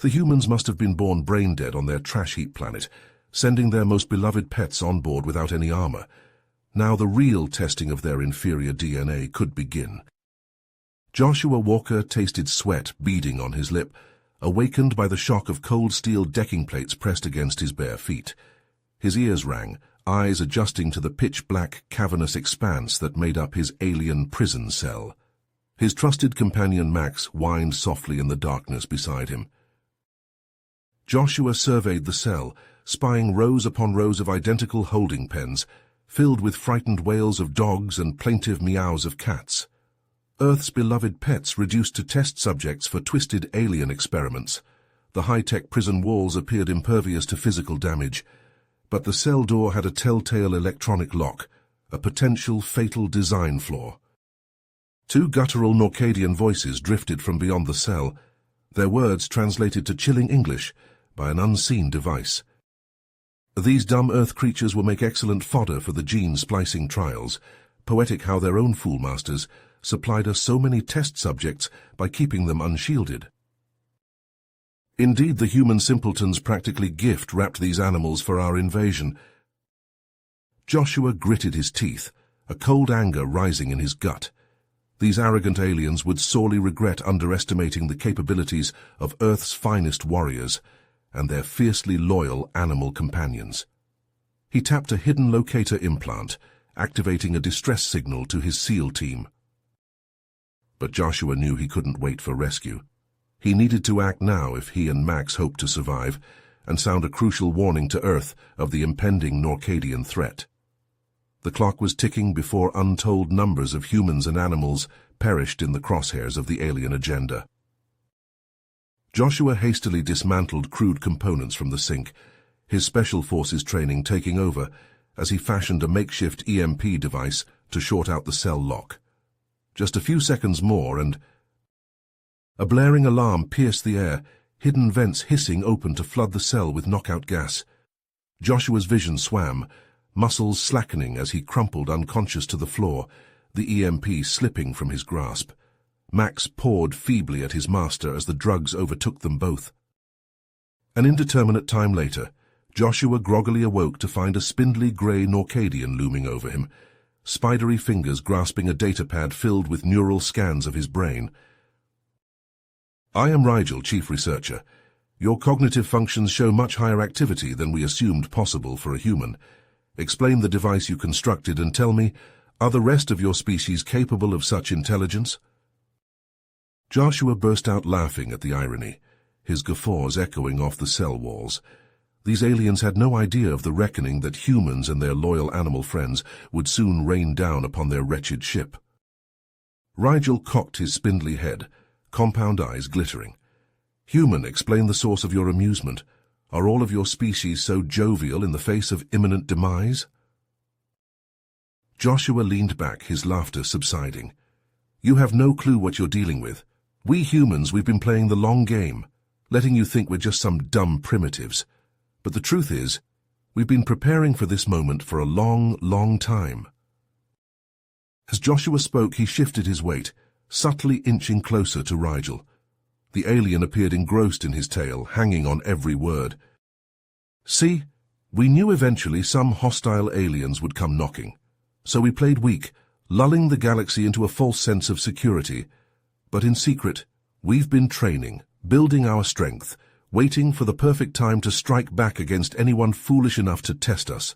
The humans must have been born brain-dead on their trash-heap planet, sending their most beloved pets on board without any armor. Now the real testing of their inferior DNA could begin. Joshua Walker tasted sweat beading on his lip, awakened by the shock of cold steel decking plates pressed against his bare feet. His ears rang, eyes adjusting to the pitch-black, cavernous expanse that made up his alien prison cell. His trusted companion Max whined softly in the darkness beside him. Joshua surveyed the cell, spying rows upon rows of identical holding pens, filled with frightened wails of dogs and plaintive meows of cats. Earth's beloved pets reduced to test subjects for twisted alien experiments. The high-tech prison walls appeared impervious to physical damage, but the cell door had a telltale electronic lock, a potential fatal design flaw. Two guttural Norcadian voices drifted from beyond the cell, their words translated to chilling English by an unseen device. These dumb Earth creatures will make excellent fodder for the gene-splicing trials. Poetic how their own foolmasters supplied us so many test subjects by keeping them unshielded. Indeed, the human simpletons practically gift-wrapped these animals for our invasion. Joshua gritted his teeth, a cold anger rising in his gut. These arrogant aliens would sorely regret underestimating the capabilities of Earth's finest warriors and their fiercely loyal animal companions. He tapped a hidden locator implant, activating a distress signal to his SEAL team. But Joshua knew he couldn't wait for rescue. He needed to act now if he and Max hoped to survive, and sound a crucial warning to Earth of the impending Norcadian threat. The clock was ticking before untold numbers of humans and animals perished in the crosshairs of the alien agenda. Joshua hastily dismantled crude components from the sink, his special forces training taking over as he fashioned a makeshift EMP device to short out the cell lock. Just a few seconds more and a blaring alarm pierced the air, hidden vents hissing open to flood the cell with knockout gas. Joshua's vision swam, muscles slackening as he crumpled unconscious to the floor, the EMP slipping from his grasp. Max pawed feebly at his master as the drugs overtook them both. An indeterminate time later, Joshua groggily awoke to find a spindly grey Norcadian looming over him, spidery fingers grasping a datapad filled with neural scans of his brain. "I am Rigel, Chief Researcher. Your cognitive functions show much higher activity than we assumed possible for a human. Explain the device you constructed and tell me, are the rest of your species capable of such intelligence?" Joshua burst out laughing at the irony, his guffaws echoing off the cell walls. These aliens had no idea of the reckoning that humans and their loyal animal friends would soon rain down upon their wretched ship. Rigel cocked his spindly head, compound eyes glittering. "Human, explain the source of your amusement. Are all of your species so jovial in the face of imminent demise?" Joshua leaned back, his laughter subsiding. "You have no clue what you're dealing with. We humans, we've been playing the long game, letting you think we're just some dumb primitives. But the truth is, we've been preparing for this moment for a long, long time." As Joshua spoke, he shifted his weight, subtly inching closer to Rigel. The alien appeared engrossed in his tale, hanging on every word. "See, we knew eventually some hostile aliens would come knocking. So we played weak, lulling the galaxy into a false sense of security. But in secret, we've been training, building our strength, waiting for the perfect time to strike back against anyone foolish enough to test us."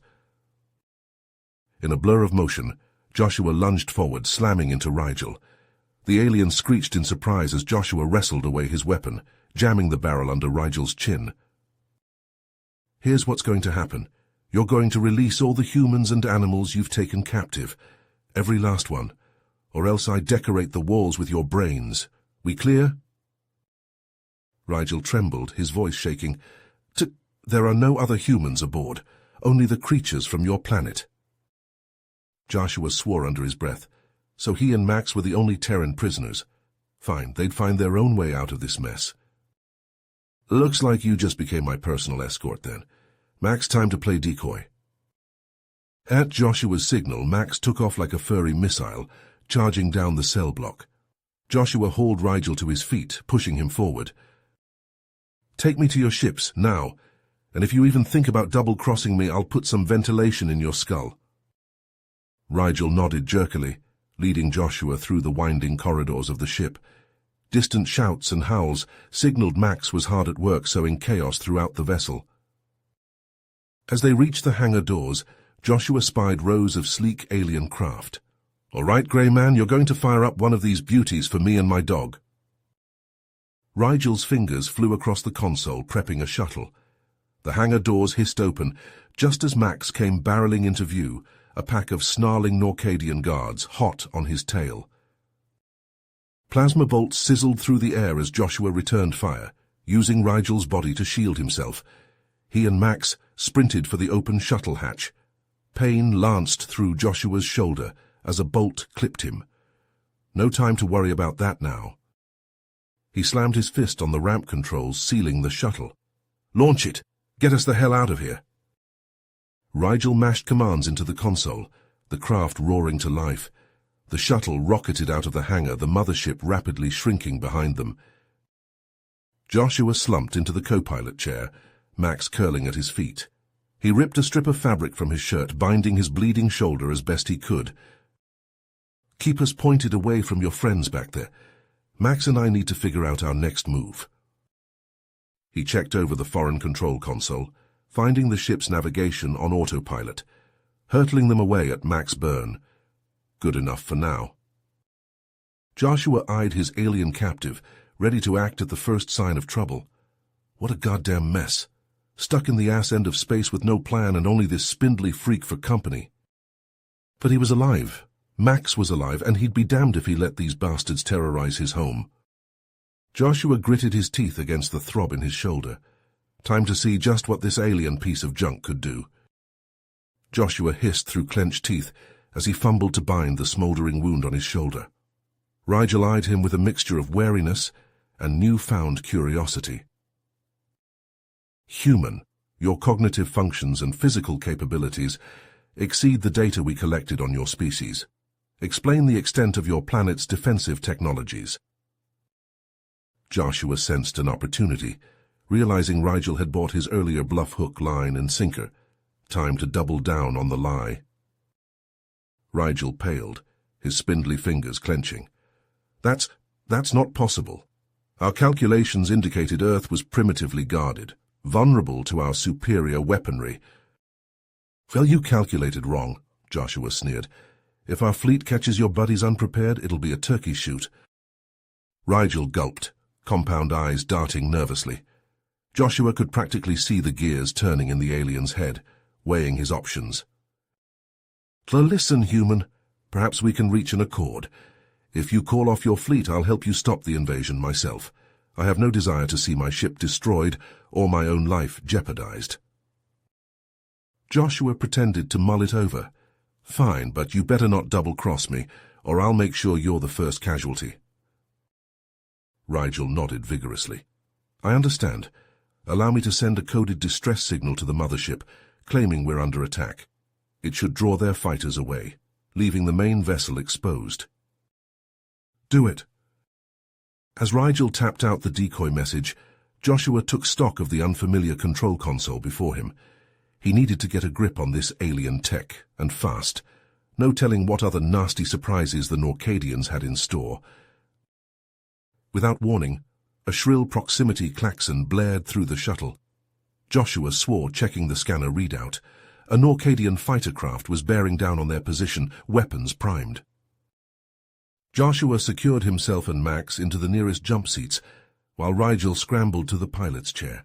In a blur of motion, Joshua lunged forward, slamming into Rigel. The alien screeched in surprise as Joshua wrestled away his weapon, jamming the barrel under Rigel's chin. "Here's what's going to happen. You're going to release all the humans and animals you've taken captive, every last one, or else I decorate the walls with your brains. We clear?" Rigel trembled, his voice shaking. There are no other humans aboard, only the creatures from your planet." Joshua swore under his breath. So he and Max were the only Terran prisoners. Fine, they'd find their own way out of this mess. "Looks like you just became my personal escort then. Max, time to play decoy." At Joshua's signal, Max took off like a furry missile, charging down the cell block. Joshua hauled Rigel to his feet, pushing him forward. Take me to your ships, now. And if you even think about double-crossing me, I'll put some ventilation in your skull." Rigel nodded jerkily, leading Joshua through the winding corridors of the ship. Distant shouts and howls signaled Max was hard at work sowing chaos throughout the vessel. As they reached the hangar doors, Joshua spied rows of sleek alien craft. "All right, Grey Man, you're going to fire up one of these beauties for me and my dog." Rigel's fingers flew across the console, prepping a shuttle. The hangar doors hissed open, just as Max came barreling into view, a pack of snarling Norcadian guards, hot on his tail. Plasma bolts sizzled through the air as Joshua returned fire, using Rigel's body to shield himself. He and Max sprinted for the open shuttle hatch. Pain lanced through Joshua's shoulder as a bolt clipped him. No time to worry about that now. He slammed his fist on the ramp controls, sealing the shuttle. "Launch it! Get us the hell out of here!" Rigel mashed commands into the console, the craft roaring to life. The shuttle rocketed out of the hangar, the mothership rapidly shrinking behind them. Joshua slumped into the co-pilot chair, Max curling at his feet. He ripped a strip of fabric from his shirt, binding his bleeding shoulder as best he could. "Keep us pointed away from your friends back there. Max and I need to figure out our next move." He checked over the foreign control console, finding the ship's navigation on autopilot, hurtling them away at max burn. Good enough for now. Joshua eyed his alien captive, ready to act at the first sign of trouble. What a goddamn mess. Stuck in the ass end of space with no plan and only this spindly freak for company. But he was alive. Max was alive, and he'd be damned if he let these bastards terrorize his home. Joshua gritted his teeth against the throb in his shoulder. Time to see just what this alien piece of junk could do. Joshua hissed through clenched teeth as he fumbled to bind the smoldering wound on his shoulder. Rigel eyed him with a mixture of wariness and newfound curiosity. "Human, your cognitive functions and physical capabilities exceed the data we collected on your species. Explain the extent of your planet's defensive technologies." Joshua sensed an opportunity, realizing Rigel had bought his earlier bluff hook, line, and sinker. Time to double down on the lie. Rigel paled, his spindly fingers clenching. That's not possible. Our calculations indicated Earth was primitively guarded, vulnerable to our superior weaponry." "Well, you calculated wrong," Joshua sneered. "If our fleet catches your buddies unprepared, it'll be a turkey shoot." Rigel gulped, compound eyes darting nervously. Joshua could practically see the gears turning in the alien's head, weighing his options. "Listen, human. Perhaps we can reach an accord. If you call off your fleet, I'll help you stop the invasion myself. I have no desire to see my ship destroyed or my own life jeopardized." Joshua pretended to mull it over. "Fine, but you better not double-cross me, or I'll make sure you're the first casualty." Rigel nodded vigorously. "I understand. Allow me to send a coded distress signal to the mothership, claiming we're under attack. It should draw their fighters away, leaving the main vessel exposed." "Do it." As Rigel tapped out the decoy message, Joshua took stock of the unfamiliar control console before him. He needed to get a grip on this alien tech, and fast. No telling what other nasty surprises the Norcadians had in store. Without warning, a shrill proximity klaxon blared through the shuttle. Joshua swore, checking the scanner readout. A Norcadian fighter craft was bearing down on their position, weapons primed. Joshua secured himself and Max into the nearest jump seats, while Rigel scrambled to the pilot's chair.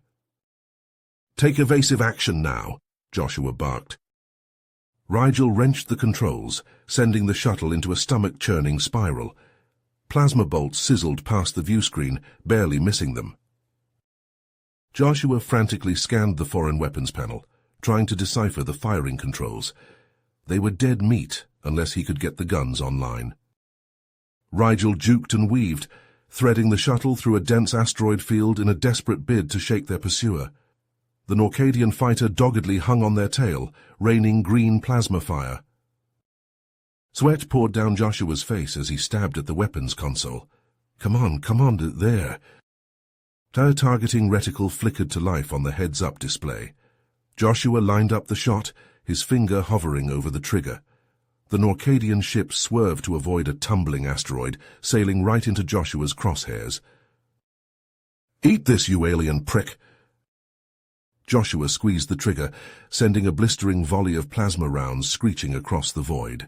"Take evasive action now," Joshua barked. Rigel wrenched the controls, sending the shuttle into a stomach-churning spiral. Plasma bolts sizzled past the viewscreen, barely missing them. Joshua frantically scanned the foreign weapons panel, trying to decipher the firing controls. They were dead meat unless he could get the guns online. Rigel juked and weaved, threading the shuttle through a dense asteroid field in a desperate bid to shake their pursuer. The Norcadian fighter doggedly hung on their tail, raining green plasma fire. Sweat poured down Joshua's face as he stabbed at the weapons console. Come on, there." Her targeting reticle flickered to life on the heads-up display. Joshua lined up the shot, his finger hovering over the trigger. The Norcadian ship swerved to avoid a tumbling asteroid, sailing right into Joshua's crosshairs. "Eat this, you alien prick!" Joshua squeezed the trigger, sending a blistering volley of plasma rounds screeching across the void.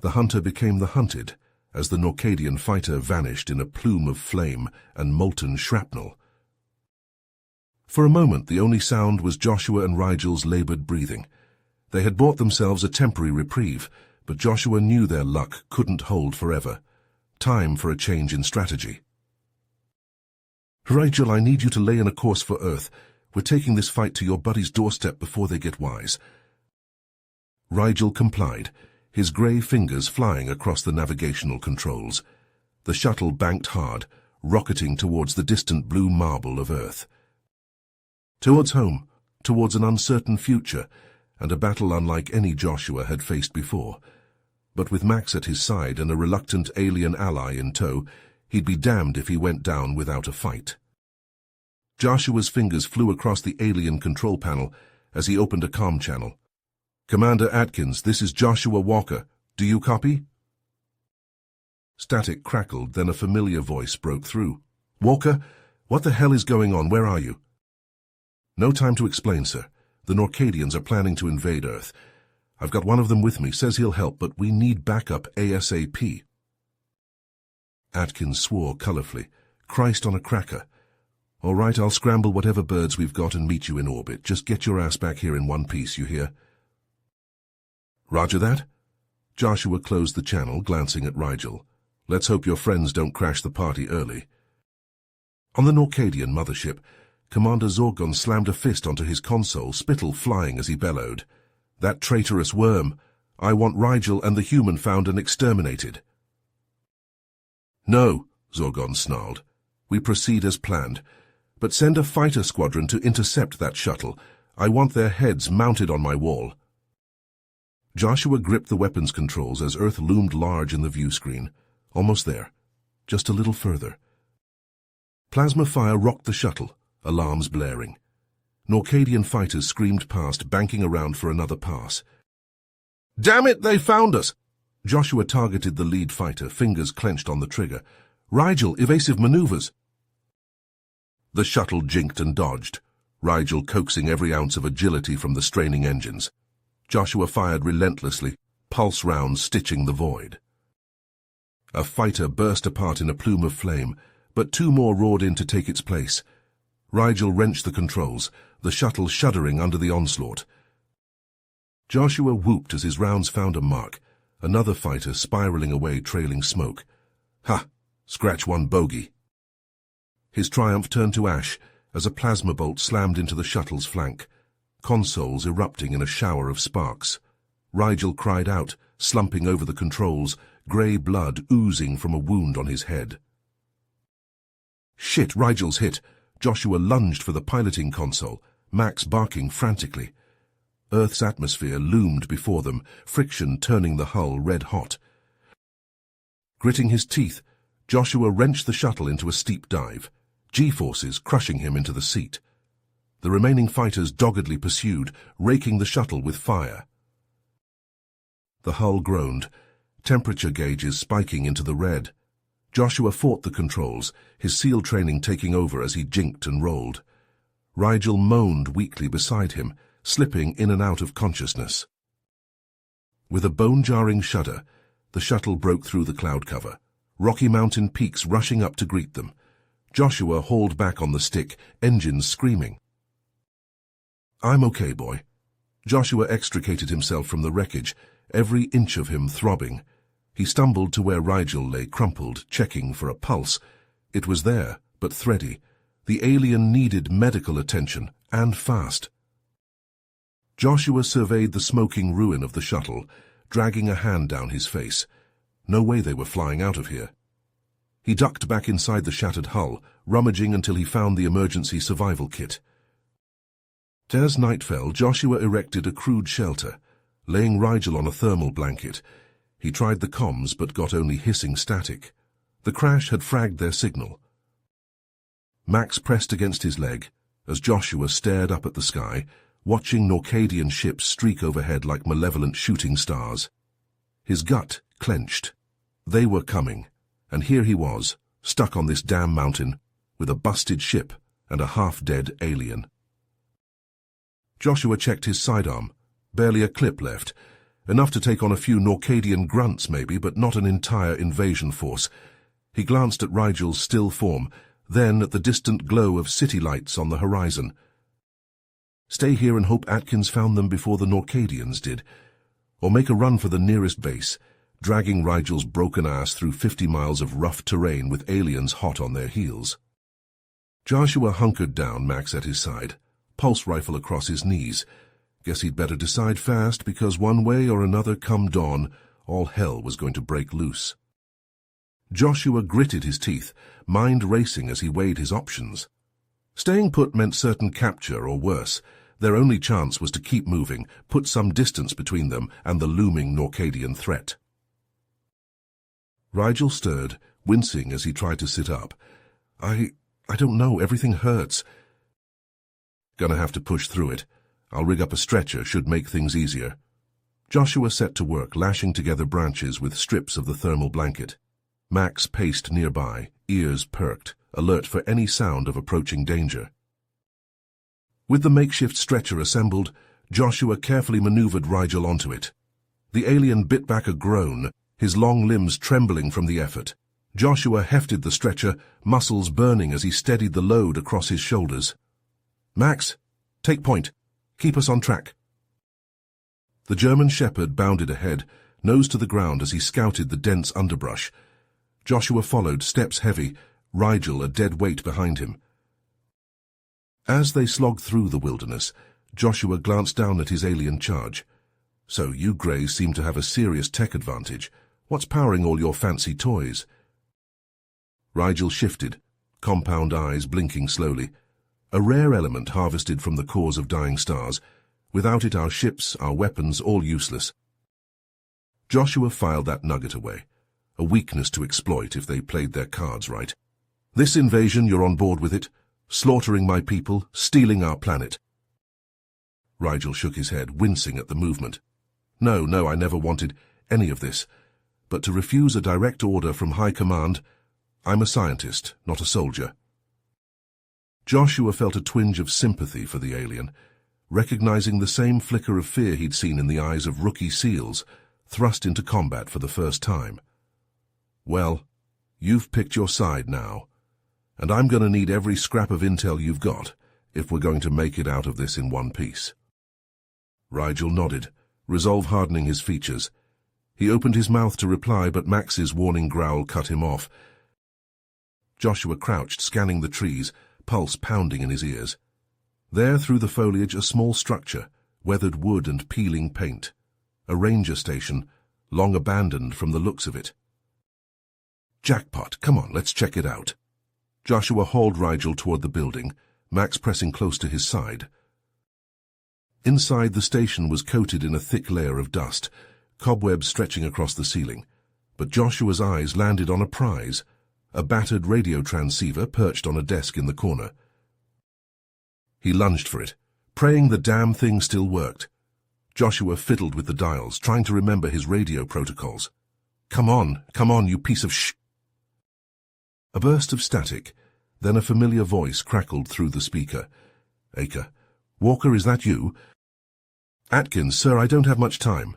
The hunter became the hunted, as the Norcadian fighter vanished in a plume of flame and molten shrapnel. For a moment, the only sound was Joshua and Rigel's labored breathing. They had bought themselves a temporary reprieve, but Joshua knew their luck couldn't hold forever. Time for a change in strategy. "Rigel, I need you to lay in a course for Earth. We're taking this fight to your buddy's doorstep before they get wise." Rigel complied, his grey fingers flying across the navigational controls. The shuttle banked hard, rocketing towards the distant blue marble of Earth. Towards home, towards an uncertain future, and a battle unlike any Joshua had faced before. But with Max at his side and a reluctant alien ally in tow, he'd be damned if he went down without a fight. Joshua's fingers flew across the alien control panel as he opened a comm channel. "Commander Atkins, this is Joshua Walker. Do you copy?" Static crackled, then a familiar voice broke through. "Walker, what the hell is going on? Where are you?" "No time to explain, sir. The Norcadians are planning to invade Earth. I've got one of them with me, says he'll help, but we need backup ASAP." Atkins swore colorfully. "Christ on a cracker. All right, I'll scramble whatever birds we've got and meet you in orbit. Just get your ass back here in one piece, you hear?" "Roger that." Joshua closed the channel, glancing at Rigel. "Let's hope your friends don't crash the party early." On the Norcadian mothership, Commander Zorgon slammed a fist onto his console, spittle flying as he bellowed. "That traitorous worm! I want Rigel and the human found and exterminated." "No," Zorgon snarled. "We proceed as planned. But send a fighter squadron to intercept that shuttle. I want their heads mounted on my wall." Joshua gripped the weapons controls as Earth loomed large in the view screen. Almost there. Just a little further. Plasma fire rocked the shuttle, alarms blaring. Norcadian fighters screamed past, banking around for another pass. "Damn it, they found us!" Joshua targeted the lead fighter, fingers clenched on the trigger. "Rigel, evasive maneuvers!" The shuttle jinked and dodged, Rigel coaxing every ounce of agility from the straining engines. Joshua fired relentlessly, pulse rounds stitching the void. A fighter burst apart in a plume of flame, but two more roared in to take its place. Rigel wrenched the controls, the shuttle shuddering under the onslaught. Joshua whooped as his rounds found a mark, another fighter spiraling away trailing smoke. "Ha! Scratch one bogey." His triumph turned to ash as a plasma bolt slammed into the shuttle's flank, consoles erupting in a shower of sparks. Rigel cried out, slumping over the controls, grey blood oozing from a wound on his head. "Shit, Rigel's hit." Joshua lunged for the piloting console, Max barking frantically. Earth's atmosphere loomed before them, friction turning the hull red-hot. Gritting his teeth, Joshua wrenched the shuttle into a steep dive, G-forces crushing him into the seat. The remaining fighters doggedly pursued, raking the shuttle with fire. The hull groaned, temperature gauges spiking into the red. Joshua fought the controls, his SEAL training taking over as he jinked and rolled. Rigel moaned weakly beside him, slipping in and out of consciousness. With a bone-jarring shudder, the shuttle broke through the cloud cover, Rocky Mountain peaks rushing up to greet them. Joshua hauled back on the stick, engines screaming. "I'm okay, boy." Joshua extricated himself from the wreckage, every inch of him throbbing. He stumbled to where Rigel lay crumpled, checking for a pulse. It was there, but thready. The alien needed medical attention, and fast. Joshua surveyed the smoking ruin of the shuttle, dragging a hand down his face. No way they were flying out of here. He ducked back inside the shattered hull, rummaging until he found the emergency survival kit. As night fell, Joshua erected a crude shelter, laying Rigel on a thermal blanket. He tried the comms but got only hissing static. The crash had fragged their signal. Max pressed against his leg as Joshua stared up at the sky, watching Norcadian ships streak overhead like malevolent shooting stars. His gut clenched. They were coming, and here he was, stuck on this damn mountain, with a busted ship and a half-dead alien. Joshua checked his sidearm. Barely a clip left. Enough to take on a few Norcadian grunts maybe, but not an entire invasion force. He glanced at Rigel's still form, then at the distant glow of city lights on the horizon. Stay here and hope Atkins found them before the Norcadians did, or make a run for the nearest base, dragging Rigel's broken ass through 50 miles of rough terrain with aliens hot on their heels. Joshua hunkered down, Max at his side, pulse rifle across his knees. Guess he'd better decide fast, because one way or another come dawn, all hell was going to break loose. Joshua gritted his teeth, mind racing as he weighed his options. Staying put meant certain capture or worse. Their only chance was to keep moving, put some distance between them and the looming Norcadian threat. Rigel stirred, wincing as he tried to sit up. I don't know, everything hurts. Gonna have to push through it. I'll rig up a stretcher, should make things easier. Joshua set to work, lashing together branches with strips of the thermal blanket. Max paced nearby, ears perked, alert for any sound of approaching danger. With the makeshift stretcher assembled, Joshua carefully maneuvered Rigel onto it. The alien bit back a groan, his long limbs trembling from the effort. Joshua hefted the stretcher, muscles burning as he steadied the load across his shoulders. "Max, take point. Keep us on track." The German shepherd bounded ahead, nose to the ground as he scouted the dense underbrush. Joshua followed, steps heavy, Rigel a dead weight behind him. As they slogged through the wilderness, Joshua glanced down at his alien charge. "So you Greys seem to have a serious tech advantage. What's powering all your fancy toys?" Rigel shifted, compound eyes blinking slowly. "A rare element harvested from the cores of dying stars. Without it, our ships, our weapons, all useless." Joshua filed that nugget away. A weakness to exploit if they played their cards right. "This invasion, you're on board with it? Slaughtering my people, stealing our planet?" Rigel shook his head, wincing at the movement. No, I never wanted any of this. But to refuse a direct order from high command, I'm a scientist, not a soldier." Joshua felt a twinge of sympathy for the alien, recognizing the same flicker of fear he'd seen in the eyes of rookie SEALs, thrust into combat for the first time. "Well, you've picked your side now, and I'm going to need every scrap of intel you've got if we're going to make it out of this in one piece." Rigel nodded, resolve hardening his features. He opened his mouth to reply, but Max's warning growl cut him off. Joshua crouched, scanning the trees, pulse pounding in his ears. There, through the foliage, a small structure, weathered wood and peeling paint. A ranger station, long abandoned from the looks of it. "Jackpot, come on, let's check it out." Joshua hauled Rigel toward the building, Max pressing close to his side. Inside, the station was coated in a thick layer of dust, cobwebs stretching across the ceiling. But Joshua's eyes landed on a prize, a battered radio transceiver perched on a desk in the corner. He lunged for it, praying the damn thing still worked. Joshua fiddled with the dials, trying to remember his radio protocols. Come on, you piece of sh—" A burst of static, then a familiar voice crackled through the speaker. "Acre. Walker, is that you?" "Atkins, sir, I don't have much time."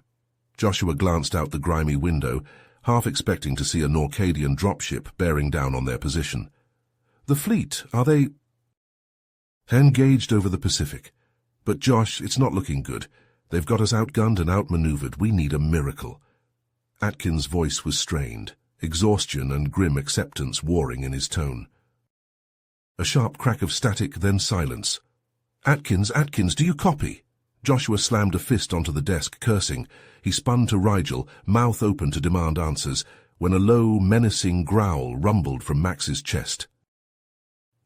Joshua glanced out the grimy window, half expecting to see a Norcadian dropship bearing down on their position. "The fleet, are they—" "Engaged over the Pacific. But Josh, it's not looking good. They've got us outgunned and outmaneuvered. We need a miracle." Atkins' voice was strained, exhaustion and grim acceptance warring in his tone. A sharp crack of static, then silence. Atkins, do you copy?" Joshua slammed a fist onto the desk, cursing. He spun to Rigel, mouth open to demand answers, when a low, menacing growl rumbled from Max's chest.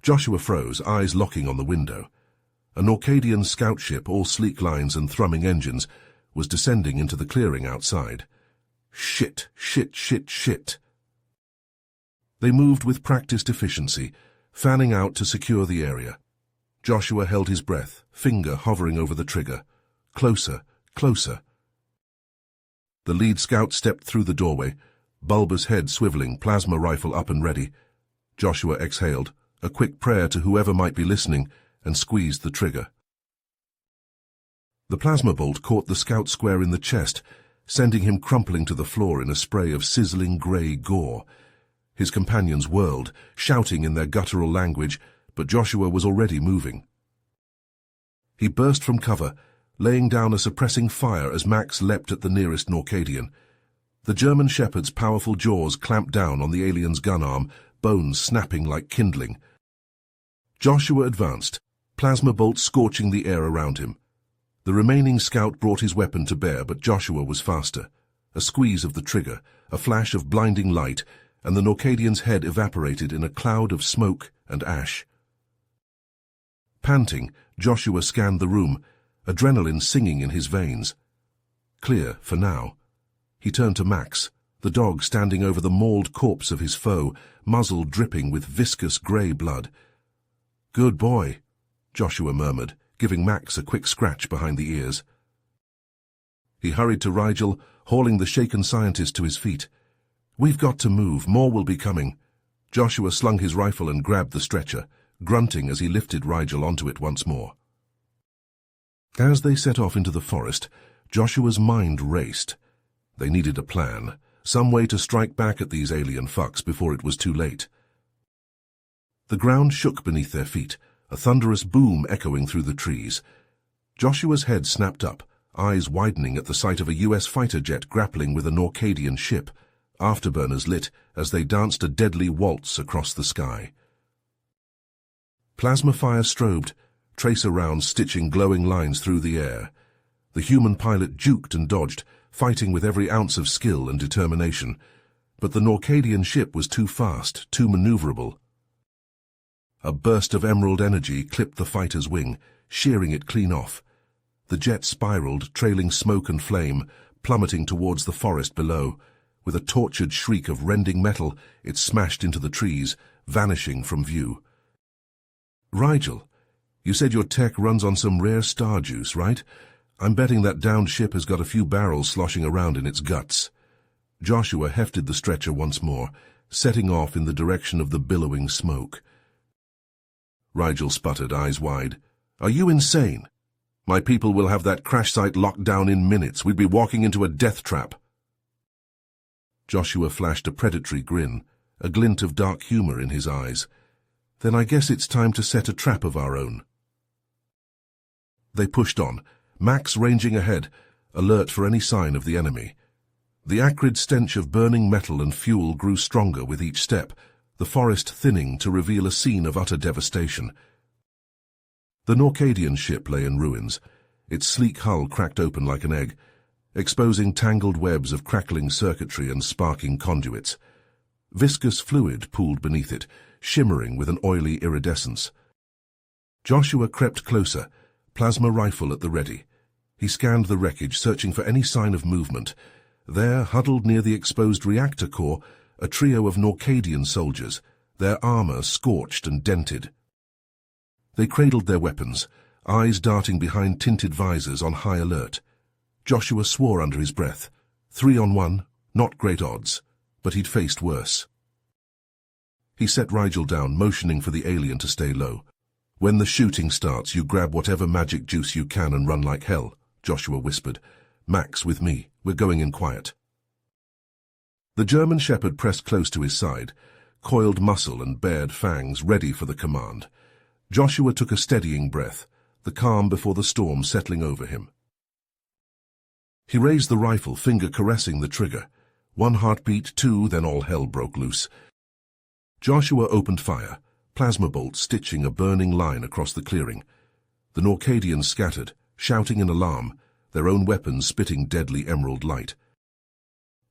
Joshua froze, eyes locking on the window. A Norcadian scout ship, all sleek lines and thrumming engines, was descending into the clearing outside. Shit. They moved with practiced efficiency, fanning out to secure the area. Joshua held his breath, finger hovering over the trigger. Closer, closer. The lead scout stepped through the doorway, bulbous head swiveling, plasma rifle up and ready. Joshua exhaled, a quick prayer to whoever might be listening, and squeezed the trigger. The plasma bolt caught the scout square in the chest, sending him crumpling to the floor in a spray of sizzling grey gore. His companions whirled, shouting in their guttural language, but Joshua was already moving. He burst from cover, laying down a suppressing fire as Max leapt at the nearest Norcadian. The German shepherd's powerful jaws clamped down on the alien's gun arm, bones snapping like kindling. Joshua advanced, plasma bolts scorching the air around him. The remaining scout brought his weapon to bear, but Joshua was faster. A squeeze of the trigger, a flash of blinding light, and the Norcadian's head evaporated in a cloud of smoke and ash. Panting, Joshua scanned the room, adrenaline singing in his veins. Clear, for now. He turned to Max, the dog standing over the mauled corpse of his foe, muzzle dripping with viscous grey blood. "Good boy," Joshua murmured, giving Max a quick scratch behind the ears. He hurried to Rigel, hauling the shaken scientist to his feet. "We've got to move, more will be coming." Joshua slung his rifle and grabbed the stretcher, grunting as he lifted Rigel onto it once more. As they set off into the forest, Joshua's mind raced. They needed a plan, some way to strike back at these alien fucks before it was too late. The ground shook beneath their feet, a thunderous boom echoing through the trees. Joshua's head snapped up, eyes widening at the sight of a US fighter jet grappling with a Norcadian ship, afterburners lit as they danced a deadly waltz across the sky. Plasma fire strobed, tracer rounds stitching glowing lines through the air. The human pilot juked and dodged, fighting with every ounce of skill and determination, but the Norcadian ship was too fast, too maneuverable. A burst of emerald energy clipped the fighter's wing, shearing it clean off. The jet spiraled, trailing smoke and flame, plummeting towards the forest below. With a tortured shriek of rending metal, it smashed into the trees, vanishing from view. "Rigel, you said your tech runs on some rare star juice, right? I'm betting that downed ship has got a few barrels sloshing around in its guts." Joshua hefted the stretcher once more, setting off in the direction of the billowing smoke. Rigel sputtered, eyes wide. "Are you insane? My people will have that crash site locked down in minutes. We'd be walking into a death trap." Joshua flashed a predatory grin, a glint of dark humor in his eyes. "Then I guess it's time to set a trap of our own." They pushed on, Max ranging ahead, alert for any sign of the enemy. The acrid stench of burning metal and fuel grew stronger with each step, the forest thinning to reveal a scene of utter devastation. The Norcadian ship lay in ruins, its sleek hull cracked open like an egg, exposing tangled webs of crackling circuitry and sparking conduits. Viscous fluid pooled beneath it, shimmering with an oily iridescence. Joshua crept closer, plasma rifle at the ready. He scanned the wreckage, searching for any sign of movement. There, huddled near the exposed reactor core, a trio of Norcadian soldiers, their armor scorched and dented. They cradled their weapons, eyes darting behind tinted visors on high alert. Joshua swore under his breath. 3 on 1, not great odds, but he'd faced worse. He set Rigel down, motioning for the alien to stay low. "When the shooting starts, you grab whatever magic juice you can and run like hell," Joshua whispered. "Max, with me. We're going in quiet." The German shepherd pressed close to his side, coiled muscle and bared fangs, ready for the command. Joshua took a steadying breath, the calm before the storm settling over him. He raised the rifle, finger caressing the trigger. 1 heartbeat, 2, then all hell broke loose. Joshua opened fire, plasma bolts stitching a burning line across the clearing. The Norcadians scattered, shouting in alarm, their own weapons spitting deadly emerald light.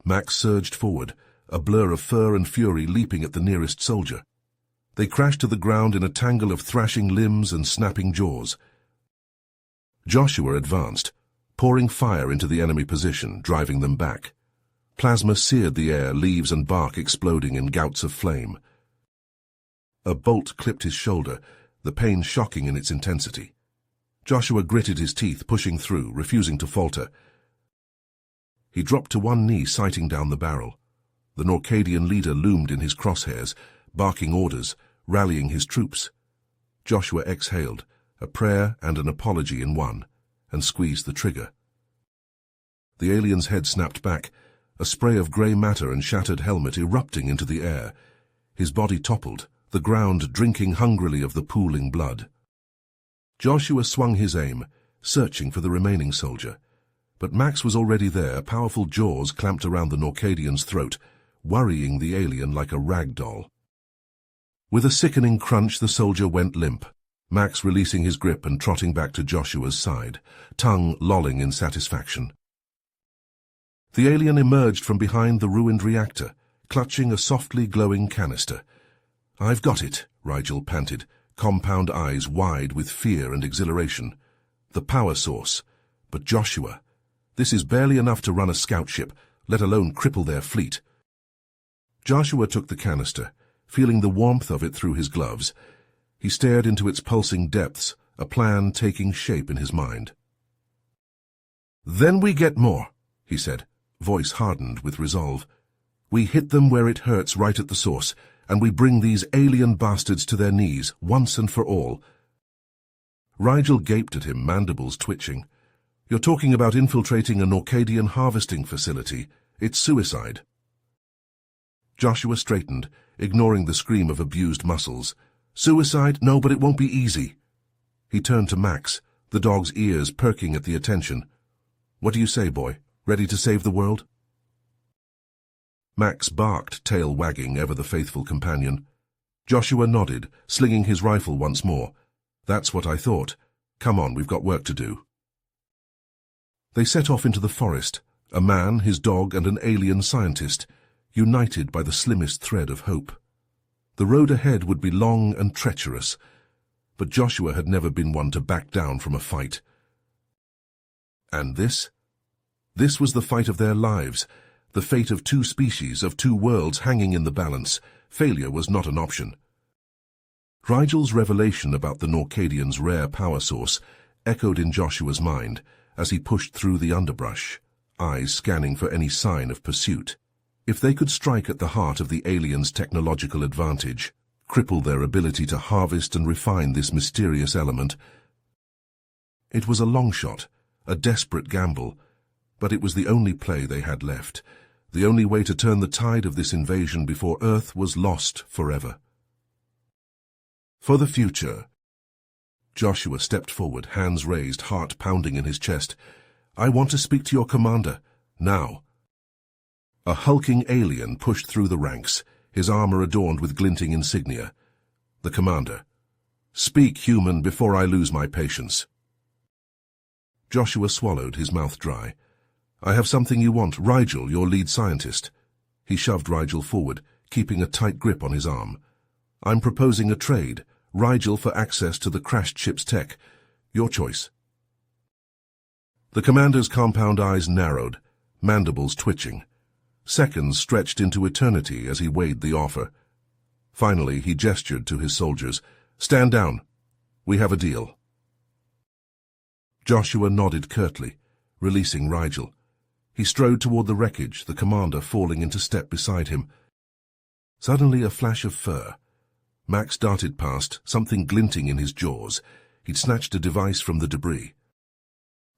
Max surged forward, a blur of fur and fury leaping at the nearest soldier. They crashed to the ground in a tangle of thrashing limbs and snapping jaws. Joshua advanced, pouring fire into the enemy position, driving them back. Plasma seared the air, leaves and bark exploding in gouts of flame. A bolt clipped his shoulder, the pain shocking in its intensity. Joshua gritted his teeth, pushing through, refusing to falter. He dropped to one knee, sighting down the barrel. The Norcadian leader loomed in his crosshairs, barking orders, rallying his troops. Joshua exhaled, a prayer and an apology in one, and squeezed the trigger. The alien's head snapped back, a spray of grey matter and shattered helmet erupting into the air. His body toppled, the ground drinking hungrily of the pooling blood. Joshua swung his aim, searching for the remaining soldier. But Max was already there, powerful jaws clamped around the Norcadian's throat, worrying the alien like a rag doll. With a sickening crunch, the soldier went limp, Max releasing his grip and trotting back to Joshua's side, tongue lolling in satisfaction. The alien emerged from behind the ruined reactor, clutching a softly glowing canister. "I've got it," Rigel panted, compound eyes wide with fear and exhilaration. "The power source. But Joshua, this is barely enough to run a scout ship, let alone cripple their fleet." Joshua took the canister, feeling the warmth of it through his gloves. He stared into its pulsing depths, a plan taking shape in his mind. "Then we get more," he said, voice hardened with resolve. "We hit them where it hurts, right at the source, and we bring these alien bastards to their knees, once and for all." Rigel gaped at him, mandibles twitching. "You're talking about infiltrating a Norcadian harvesting facility. It's suicide." Joshua straightened, ignoring the scream of abused muscles. "Suicide? No, but it won't be easy." He turned to Max, the dog's ears perking at the attention. "What do you say, boy? Ready to save the world?" Max barked, tail wagging, ever the faithful companion. Joshua nodded, slinging his rifle once more. "That's what I thought. Come on, we've got work to do." They set off into the forest, a man, his dog, and an alien scientist, united by the slimmest thread of hope. The road ahead would be long and treacherous, but Joshua had never been one to back down from a fight. And this? This was the fight of their lives, the fate of two species, of two worlds hanging in the balance. Failure was not an option. Rigel's revelation about the Norcadian's rare power source echoed in Joshua's mind as he pushed through the underbrush, eyes scanning for any sign of pursuit. If they could strike at the heart of the aliens' technological advantage, cripple their ability to harvest and refine this mysterious element. It was a long shot, a desperate gamble, but it was the only play they had left, the only way to turn the tide of this invasion before Earth was lost forever. For the future. Joshua stepped forward, hands raised, heart pounding in his chest. "I want to speak to your commander, now." A hulking alien pushed through the ranks, his armor adorned with glinting insignia. The commander. "Speak, human, before I lose my patience." Joshua swallowed, his mouth dry. "I have something you want. Rigel, your lead scientist." He shoved Rigel forward, keeping a tight grip on his arm. "I'm proposing a trade. Rigel for access to the crashed ship's tech. Your choice." The commander's compound eyes narrowed, mandibles twitching. Seconds stretched into eternity as he weighed the offer. Finally, he gestured to his soldiers. "Stand down. We have a deal." Joshua nodded curtly, releasing Rigel. He strode toward the wreckage, the commander falling into step beside him. Suddenly a flash of fur. Max darted past, something glinting in his jaws. He'd snatched a device from the debris.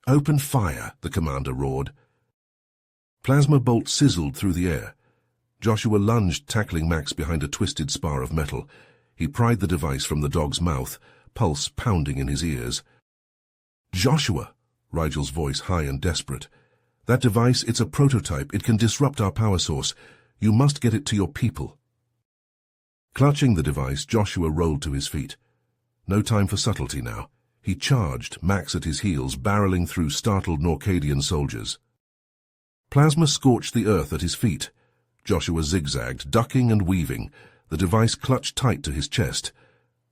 "Open fire," the commander roared. Plasma bolts sizzled through the air. Joshua lunged, tackling Max behind a twisted spar of metal. He pried the device from the dog's mouth, pulse pounding in his ears. "Joshua," Rigel's voice high and desperate. "That device, it's a prototype. It can disrupt our power source. You must get it to your people." Clutching the device, Joshua rolled to his feet. No time for subtlety now. He charged, Max at his heels, barreling through startled Norcadian soldiers. Plasma scorched the earth at his feet. Joshua zigzagged, ducking and weaving, the device clutched tight to his chest.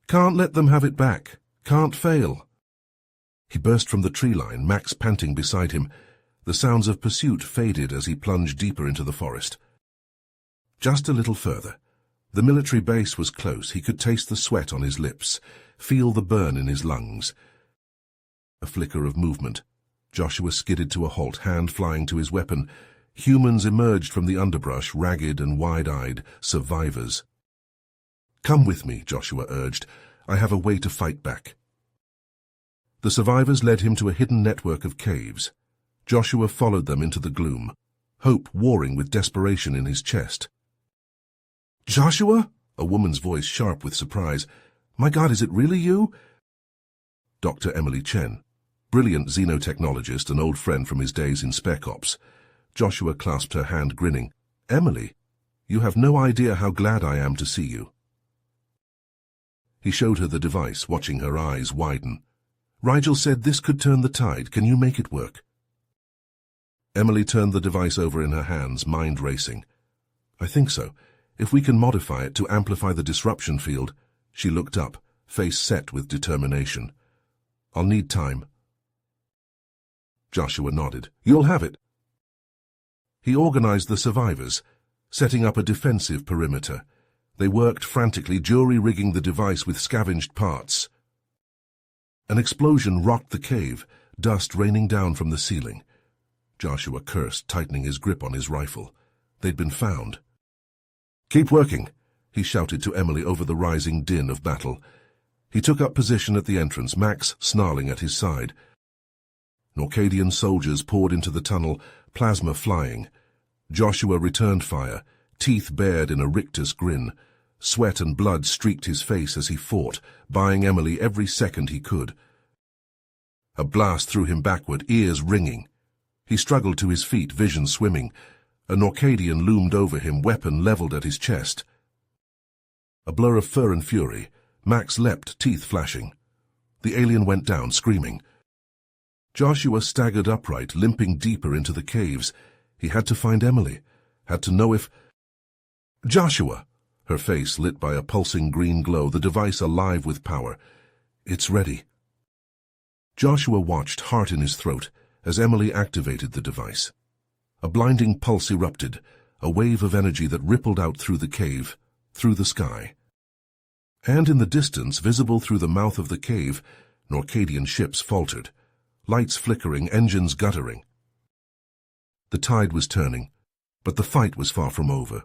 "Can't let them have it back. Can't fail." He burst from the tree line, Max panting beside him. The sounds of pursuit faded as he plunged deeper into the forest. Just a little further. The military base was close. He could taste the sweat on his lips, feel the burn in his lungs. A flicker of movement. Joshua skidded to a halt, hand flying to his weapon. Humans emerged from the underbrush, ragged and wide-eyed, survivors. "Come with me," Joshua urged. "I have a way to fight back." The survivors led him to a hidden network of caves. Joshua followed them into the gloom, hope warring with desperation in his chest. "Joshua?" A woman's voice, sharp with surprise. "My God, is it really you?" Dr. Emily Chen, brilliant xenotechnologist, an old friend from his days in Spec Ops. Joshua clasped her hand, grinning. "Emily, you have no idea how glad I am to see you." He showed her the device, watching her eyes widen. "Rigel said this could turn the tide. Can you make it work?" Emily turned the device over in her hands, mind racing. "I think so. If we can modify it to amplify the disruption field." She looked up, face set with determination. "I'll need time." Joshua nodded. "You'll have it." He organized the survivors, setting up a defensive perimeter. They worked frantically, jury-rigging the device with scavenged parts. An explosion rocked the cave, dust raining down from the ceiling. Joshua cursed, tightening his grip on his rifle. They'd been found. "Keep working," he shouted to Emily over the rising din of battle. He took up position at the entrance, Max snarling at his side. Norcadian soldiers poured into the tunnel, plasma flying. Joshua returned fire, teeth bared in a rictus grin. Sweat and blood streaked his face as he fought, buying Emily every second he could. A blast threw him backward, ears ringing. He struggled to his feet, vision swimming. A Norcadian loomed over him, weapon leveled at his chest. A blur of fur and fury. Max leapt, teeth flashing. The alien went down, screaming. Joshua staggered upright, limping deeper into the caves. He had to find Emily, had to know if... "Joshua!" Her face lit by a pulsing green glow, the device alive with power. "It's ready." Joshua watched, heart in his throat, as Emily activated the device. A blinding pulse erupted, a wave of energy that rippled out through the cave, through the sky. And in the distance, visible through the mouth of the cave, Norcadian ships faltered, lights flickering, engines guttering. The tide was turning, but the fight was far from over.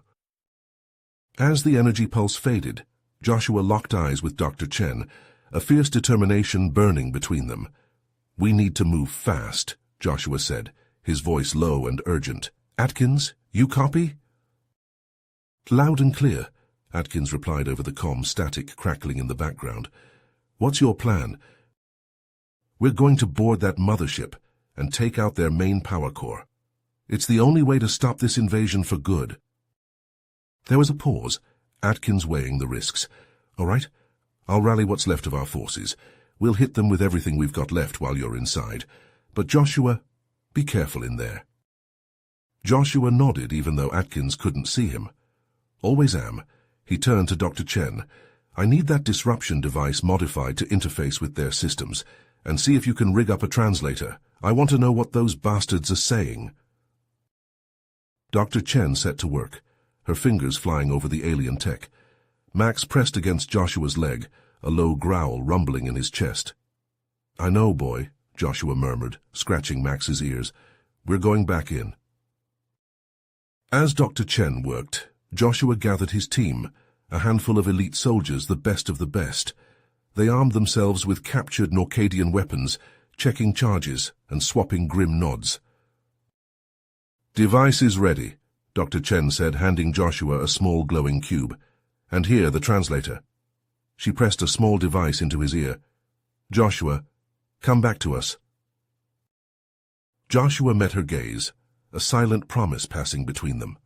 As the energy pulse faded, Joshua locked eyes with Dr. Chen, a fierce determination burning between them. "We need to move fast," Joshua said, his voice low and urgent. "Atkins, you copy?" "Loud and clear," Atkins replied over the comm, static crackling in the background. "What's your plan?" "We're going to board that mothership and take out their main power core. It's the only way to stop this invasion for good." There was a pause, Atkins weighing the risks. "All right, I'll rally what's left of our forces. We'll hit them with everything we've got left while you're inside. But Joshua, be careful in there." Joshua nodded even though Atkins couldn't see him. "Always am." He turned to Dr. Chen. "I need that disruption device modified to interface with their systems, and see if you can rig up a translator. I want to know what those bastards are saying." Dr. Chen set to work, her fingers flying over the alien tech. Max pressed against Joshua's leg, a low growl rumbling in his chest. "I know, boy," Joshua murmured, scratching Max's ears. "We're going back in." As Dr. Chen worked, Joshua gathered his team, a handful of elite soldiers, the best of the best. They armed themselves with captured Norcadian weapons, checking charges and swapping grim nods. "Device is ready," Dr. Chen said, handing Joshua a small glowing cube. "And here, the translator." She pressed a small device into his ear. "Joshua, come back to us." Joshua met her gaze, a silent promise passing between them.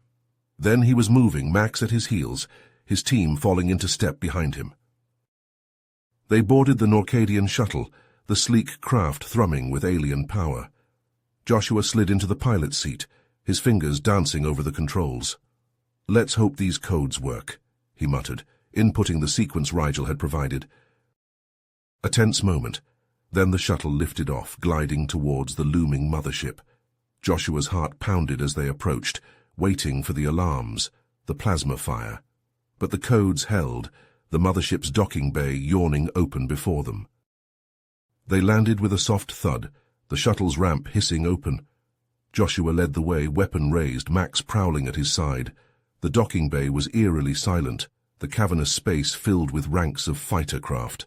Then he was moving, Max at his heels, his team falling into step behind him. They boarded the Norcadian shuttle, the sleek craft thrumming with alien power. Joshua slid into the pilot's seat, his fingers dancing over the controls. "Let's hope these codes work," he muttered, inputting the sequence Rigel had provided. A tense moment, then the shuttle lifted off, gliding towards the looming mothership. Joshua's heart pounded as they approached, waiting for the alarms, the plasma fire. But the codes held, the mothership's docking bay yawning open before them. They landed with a soft thud, the shuttle's ramp hissing open. Joshua led the way, weapon raised, Max prowling at his side. The docking bay was eerily silent, the cavernous space filled with ranks of fighter craft.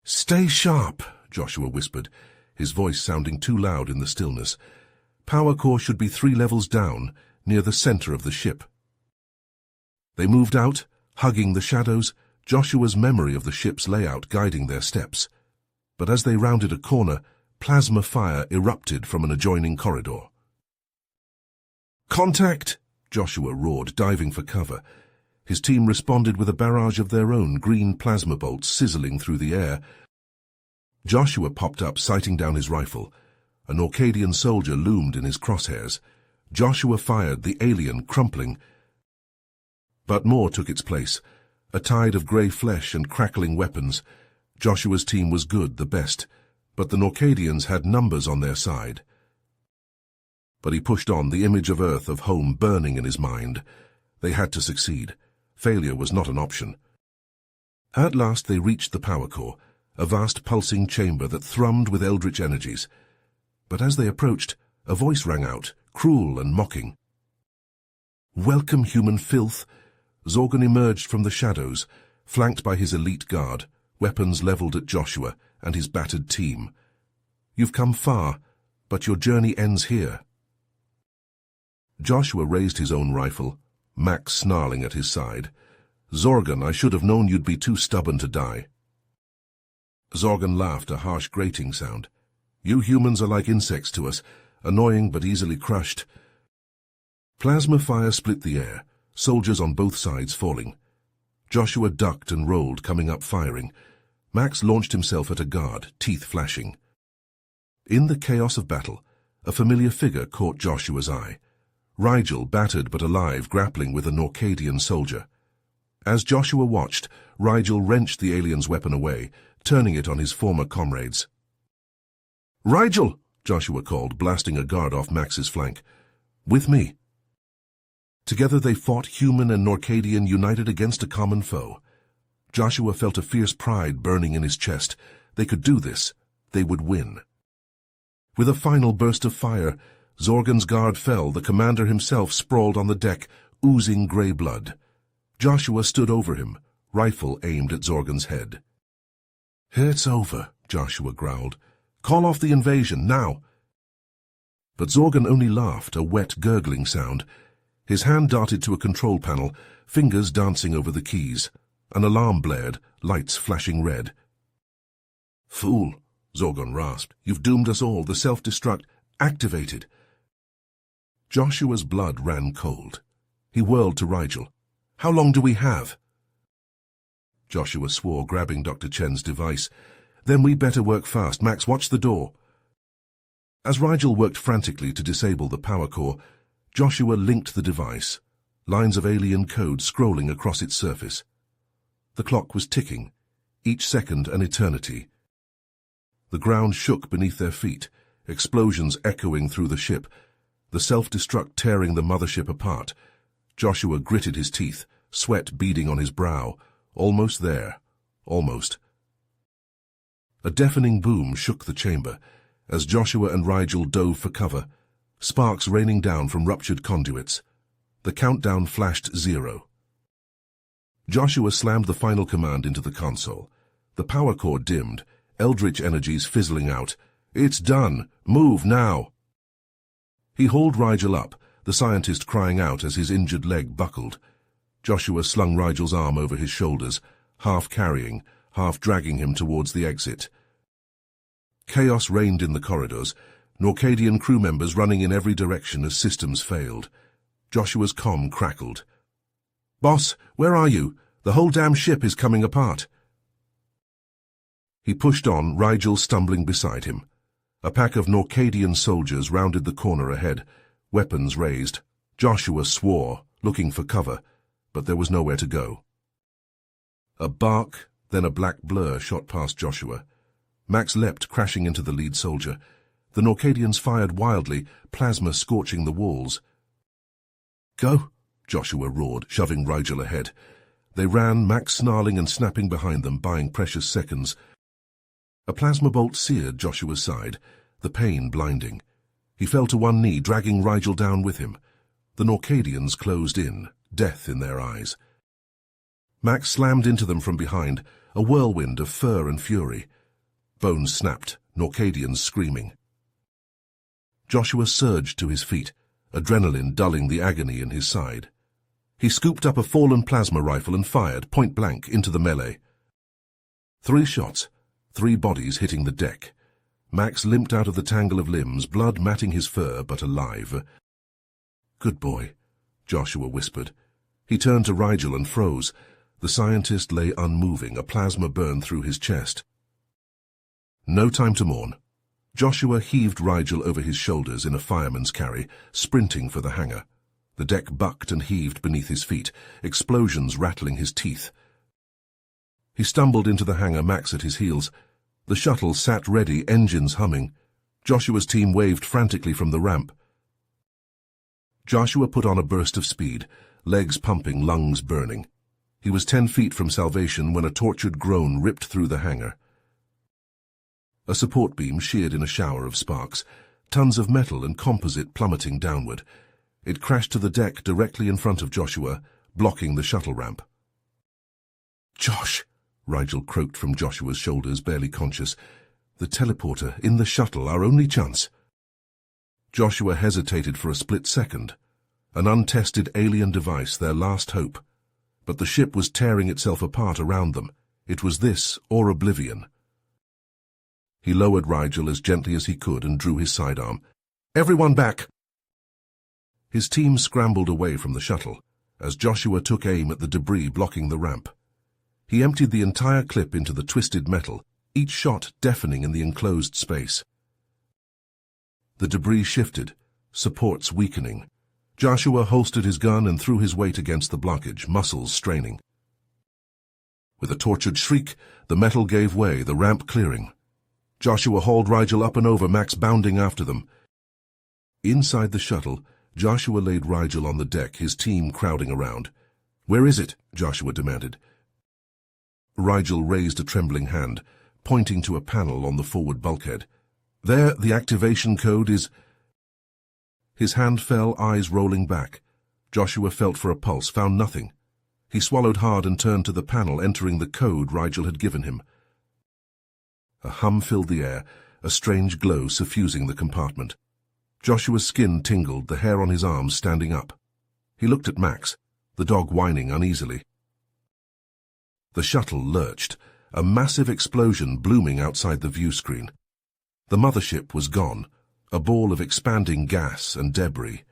"Stay sharp," Joshua whispered, his voice sounding too loud in the stillness. "Power core should be 3 levels down, near the center of the ship." They moved out, hugging the shadows, Joshua's memory of the ship's layout guiding their steps. But as they rounded a corner, plasma fire erupted from an adjoining corridor. "Contact!" Joshua roared, diving for cover. His team responded with a barrage of their own, green plasma bolts sizzling through the air. Joshua popped up, sighting down his rifle. An Orcadian soldier loomed in his crosshairs. Joshua fired, the alien crumpling. But more took its place, a tide of grey flesh and crackling weapons. Joshua's team was good, the best, but the Norcadians had numbers on their side. But he pushed on, the image of Earth, of home, burning in his mind. They had to succeed. Failure was not an option. At last they reached the power core, a vast pulsing chamber that thrummed with eldritch energies. But as they approached, a voice rang out, cruel and mocking. "Welcome, human filth." Zorgon emerged from the shadows, flanked by his elite guard, weapons leveled at Joshua and his battered team. "You've come far, but your journey ends here." Joshua raised his own rifle, Max snarling at his side. "Zorgon, I should have known you'd be too stubborn to die." Zorgon laughed, a harsh grating sound. "You humans are like insects to us, annoying but easily crushed." Plasma fire split the air, soldiers on both sides falling. Joshua ducked and rolled, coming up firing. Max launched himself at a guard, teeth flashing. In the chaos of battle, a familiar figure caught Joshua's eye. Rigel, battered but alive, grappling with a Norcadian soldier. As Joshua watched, Rigel wrenched the alien's weapon away, turning it on his former comrades. "Rigel!" Joshua called, blasting a guard off Max's flank. "With me." Together they fought, human and Norcadian united against a common foe. Joshua felt a fierce pride burning in his chest. They could do this. They would win. With a final burst of fire, Zorgon's guard fell, the commander himself sprawled on the deck, oozing grey blood. Joshua stood over him, rifle aimed at Zorgon's head. "It's over," Joshua growled. "Call off the invasion, now." But Zorgon only laughed, a wet, gurgling sound. His hand darted to a control panel, fingers dancing over the keys. An alarm blared, lights flashing red. "Fool," Zorgon rasped. "You've doomed us all. The self-destruct activated." Joshua's blood ran cold. He whirled to Rigel. "How long do we have?" Joshua swore, grabbing Dr. Chen's device. "Then we better work fast. Max, watch the door." As Rigel worked frantically to disable the power core, Joshua linked the device, lines of alien code scrolling across its surface. The clock was ticking, each second an eternity. The ground shook beneath their feet, explosions echoing through the ship, the self-destruct tearing the mothership apart. Joshua gritted his teeth, sweat beading on his brow. Almost there. Almost. A deafening boom shook the chamber, as Joshua and Rigel dove for cover, sparks raining down from ruptured conduits. The countdown flashed 0. Joshua slammed the final command into the console. The power core dimmed, eldritch energies fizzling out. "It's done. Move now." He hauled Rigel up, the scientist crying out as his injured leg buckled. Joshua slung Rigel's arm over his shoulders, half carrying, half dragging him towards the exit. Chaos reigned in the corridors, Norcadian crew members running in every direction as systems failed. Joshua's comm crackled. "Boss, where are you? The whole damn ship is coming apart." He pushed on, Rigel stumbling beside him. A pack of Norcadian soldiers rounded the corner ahead, weapons raised. Joshua swore, looking for cover, but there was nowhere to go. A bark, then a black blur shot past Joshua. Max leapt, crashing into the lead soldier. The Norcadians fired wildly, plasma scorching the walls. "Go," Joshua roared, shoving Rigel ahead. They ran, Max snarling and snapping behind them, buying precious seconds. A plasma bolt seared Joshua's side, the pain blinding. He fell to one knee, dragging Rigel down with him. The Norcadians closed in, death in their eyes. Max slammed into them from behind, a whirlwind of fur and fury. Bones snapped, Norcadians screaming. Joshua surged to his feet, adrenaline dulling the agony in his side. He scooped up a fallen plasma rifle and fired, point-blank, into the melee. 3 shots, 3 bodies hitting the deck. Max limped out of the tangle of limbs, blood matting his fur, but alive. "Good boy," Joshua whispered. He turned to Rigel and froze. The scientist lay unmoving, a plasma burn through his chest. No time to mourn. Joshua heaved Rigel over his shoulders in a fireman's carry, sprinting for the hangar. The deck bucked and heaved beneath his feet, explosions rattling his teeth. He stumbled into the hangar, Max at his heels. The shuttle sat ready, engines humming. Joshua's team waved frantically from the ramp. Joshua put on a burst of speed, legs pumping, lungs burning. He was 10 feet from salvation when a tortured groan ripped through the hangar. A support beam sheared in a shower of sparks, tons of metal and composite plummeting downward. It crashed to the deck directly in front of Joshua, blocking the shuttle ramp. "Josh!" Rigel croaked from Joshua's shoulders, barely conscious. "The teleporter, in the shuttle, our only chance." Joshua hesitated for a split second. An untested alien device, their last hope. But the ship was tearing itself apart around them. It was this, or oblivion. He lowered Rigel as gently as he could and drew his sidearm. "Everyone back!" His team scrambled away from the shuttle, as Joshua took aim at the debris blocking the ramp. He emptied the entire clip into the twisted metal, each shot deafening in the enclosed space. The debris shifted, supports weakening. Joshua holstered his gun and threw his weight against the blockage, muscles straining. With a tortured shriek, the metal gave way, the ramp clearing. Joshua hauled Rigel up and over, Max bounding after them. Inside the shuttle, Joshua laid Rigel on the deck, his team crowding around. "Where is it?" Joshua demanded. Rigel raised a trembling hand, pointing to a panel on the forward bulkhead. "There, the activation code is—" His hand fell, eyes rolling back. Joshua felt for a pulse, found nothing. He swallowed hard and turned to the panel, entering the code Rigel had given him. A hum filled the air, a strange glow suffusing the compartment. Joshua's skin tingled, the hair on his arms standing up. He looked at Max, the dog whining uneasily. The shuttle lurched, a massive explosion blooming outside the view screen. The mothership was gone, a ball of expanding gas and debris.